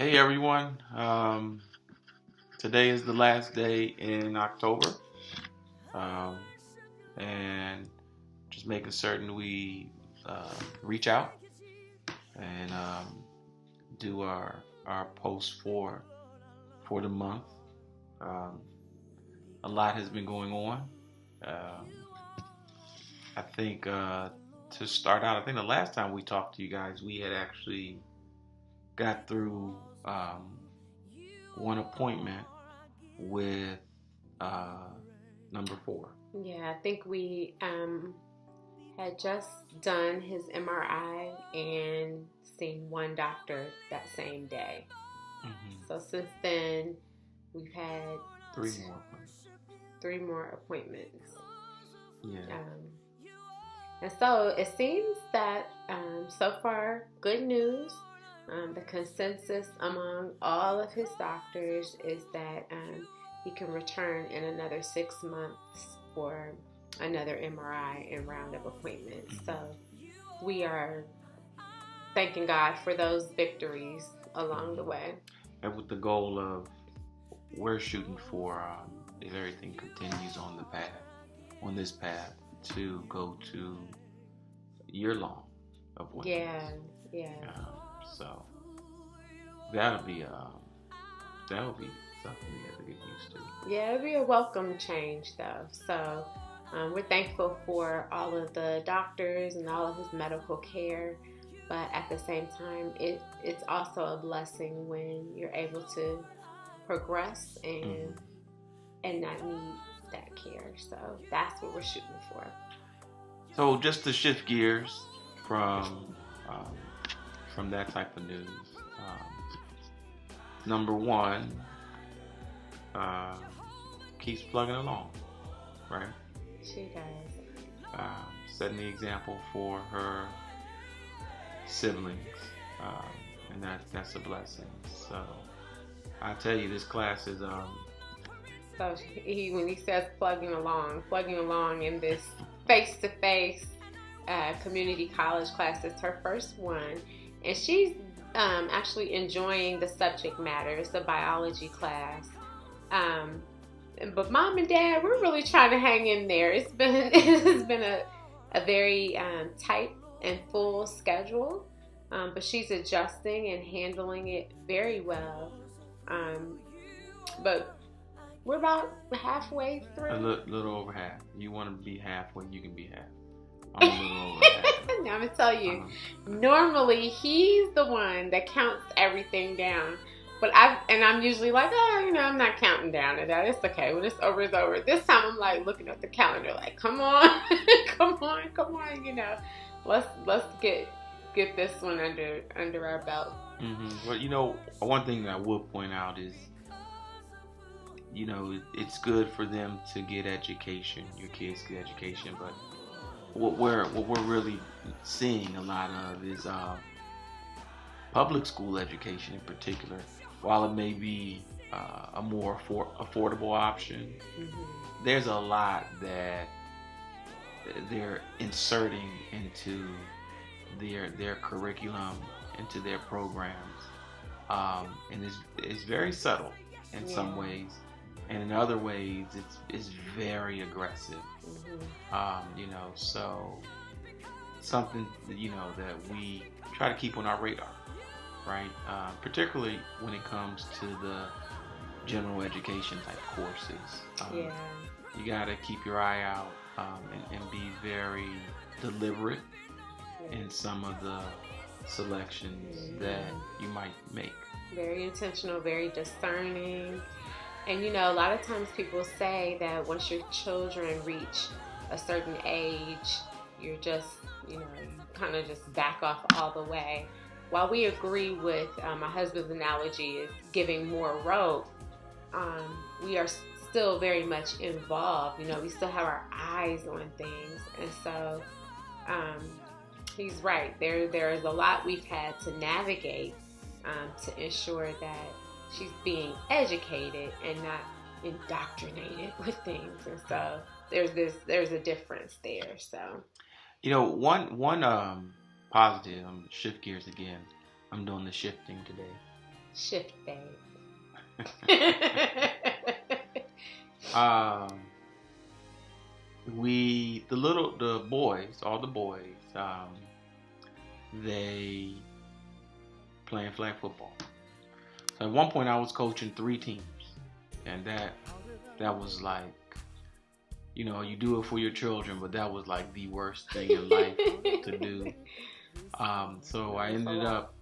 Hey everyone. Today is the last day in October, um, and just making certain we reach out and do our post for the month. Um, a lot has been going on. Um, I think to start out, I think the last time we talked to you guys, we had actually got through one appointment with uh, number 4. Yeah, I think we had just done his MRI and seen one doctor that same day. Mm-hmm. So since then, we've had 3 more appointments. 3 more appointments. Yeah. And so it seems that so far, good news. The consensus among all of his doctors is that he can return in another 6 months for another MRI and round of appointments. So we are thanking God for those victories along the way. And with the goal of we're shooting for, if everything continues on this path, to go to year-long appointments. Yeah. So that'll be something we have to get used to. Yeah, it'll be a welcome change though. So we're thankful for all of the doctors and all of his medical care. But at the same time, it's also a blessing when you're able to progress and not need that care. So that's what we're shooting for. So just to shift gears from that type of news, number 1 keeps plugging along, right? She does. Setting the example for her siblings, and that's a blessing. So I tell you, this class is So when he says plugging along in this face-to-face community college class, it's her first one, and she's actually enjoying the subject matter. It's a biology class. But mom and dad, we're really trying to hang in there. It's been a very tight and full schedule, but she's adjusting and handling it very well. But we're about halfway through. A little over half. You want to be halfway, you can be half. I'm a little over half. Now I'm gonna tell you, normally he's the one that counts everything down. But I'm usually like, I'm not counting down to that. It's okay. When it's over, it's over. This time I'm like looking at the calendar, like, come on, come on. Let's get this one under our belt. Mm-hmm. Well, one thing that I would point out is, it's good for them to get education. Your kids get education, but what we're really seeing a lot of is public school education in particular. While it may be a more affordable option, there's a lot that they're inserting into their curriculum, into their programs, and it's very subtle in some ways, and in other ways it's very aggressive. So something that we try to keep on our radar. Right, particularly when it comes to the general education type courses. You got to keep your eye out and be very deliberate in some of the selections that you might make. Very intentional, very discerning. And a lot of times people say that once your children reach a certain age, you're just, you kind of just back off all the way. While we agree with my husband's analogy is giving more rope, we are still very much involved. We still have our eyes on things. And so he's right. There is a lot we've had to navigate to ensure that she's being educated and not indoctrinated with things. And so there's a difference there. So one positive. I'm shift gears again. I'm doing the shifting today. Shift day. The boys, all the boys, they playing flag football. So at one point I was coaching 3 teams, and that was like, you do it for your children, but that was like the worst thing in life to do. So I ended up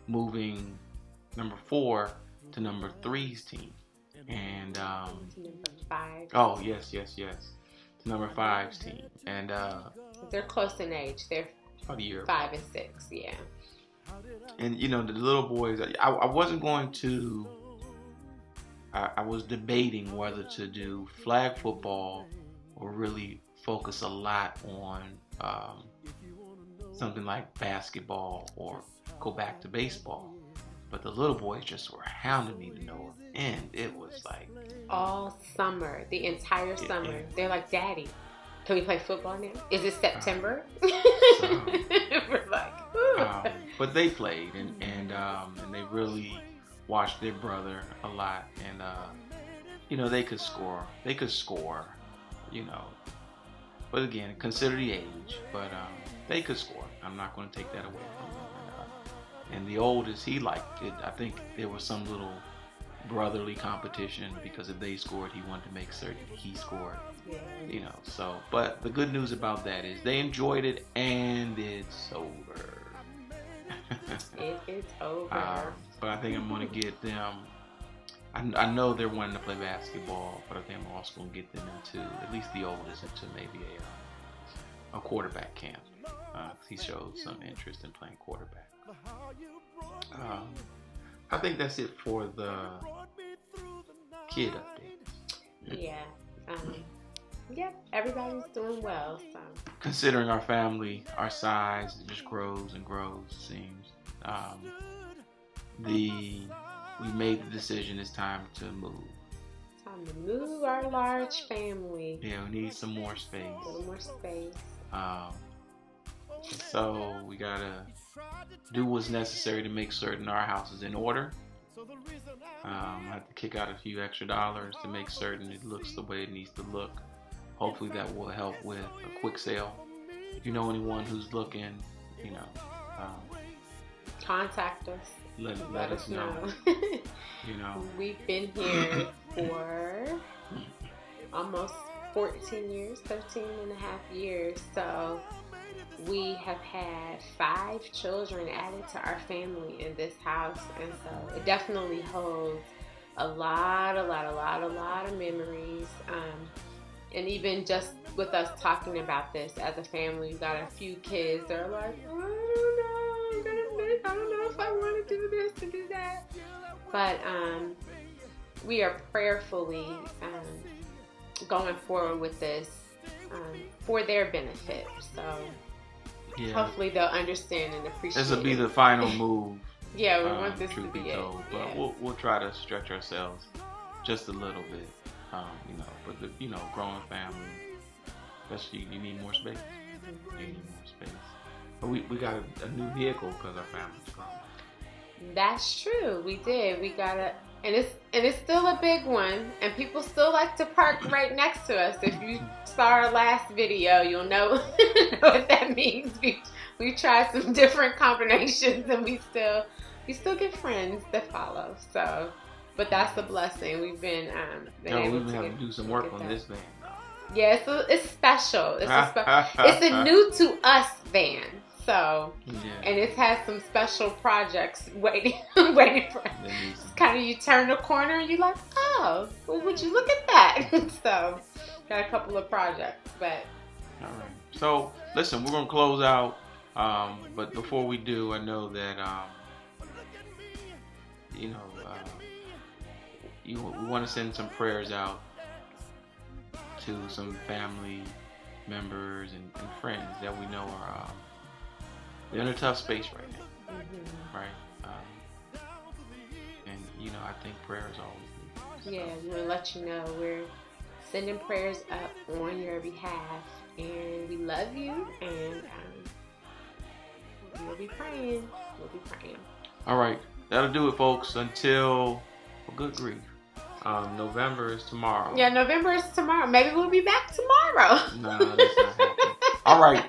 moving number 4 to number 3's team, and number 5. Oh yes, to number 5's team, and they're close in age. They're about a year 5 and 6, yeah. And the little boys, I wasn't going to. I was debating whether to do flag football or really focus a lot on something like basketball or go back to baseball. But the little boys just were hounding me to no end. It was like all summer, the entire summer. Yeah. They're like, Daddy, can we play football now? Is it September? We're like, but they played and they really watched their brother a lot, and they could score. But again, consider the age. But they could score. I'm not going to take that away from them. And the oldest, he liked it. I think there was some little brotherly competition because if they scored, he wanted to make certain he scored. Yeah. So, but the good news about that is they enjoyed it and it's over. It is over. But I think I'm going to get them. I know they're wanting to play basketball, but I think I'm also going to get them into, at least the oldest, into maybe a quarterback camp. He showed some interest in playing quarterback. I think that's it for the kid update. Yeah. Everybody's doing well. So considering our family, our size, it just grows and grows. It seems. We made the decision. It's time to move. Time to move our large family. Yeah, we need some more space. A little more space. So we gotta do what's necessary to make certain our house is in order. I have to kick out a few extra dollars to make certain it looks the way it needs to look. Hopefully that will help with a quick sale. If you know anyone who's looking, contact us. Let us know. We've been here for almost 14 years, 13 and a half years. So we have had 5 children added to our family in this house. And so it definitely holds a lot of memories. And even just with us talking about this as a family, we've got a few kids that are like, I don't know if I want to do this, to do that. But we are prayerfully going forward with this for their benefit. So hopefully they'll understand and appreciate it. This will be the final move. Yeah, we want this to be it. But we'll try to stretch ourselves just a little bit. But the growing family, especially you need more space. You need more space. But we got a new vehicle because our family's grown. That's true. We did. We got and it's still a big one, and people still like to park right next to us. If you saw our last video, you'll know what that means. We tried some different combinations, and we still get friends that follow. So, but that's a blessing. We've been able to do some work on this van. Yeah, it's special. It's a new to us van. So, and it has some special projects waiting for it. It's kind of, you turn the corner and you're like, oh, well, would you look at that? So, got a couple of projects, but. All right. So, listen, we're going to close out. But before we do, I know that, we want to send some prayers out to some family members and friends that we know are they're in a tough space right now, right? And I think prayer is always needed. Yeah, I'm gonna let you know we're sending prayers up on your behalf, and we love you, and we'll be praying. All right. that'll do it, folks. Until, well, good grief. November is tomorrow. Yeah, November is tomorrow. Maybe we'll be back tomorrow. No, that's not happening. All right.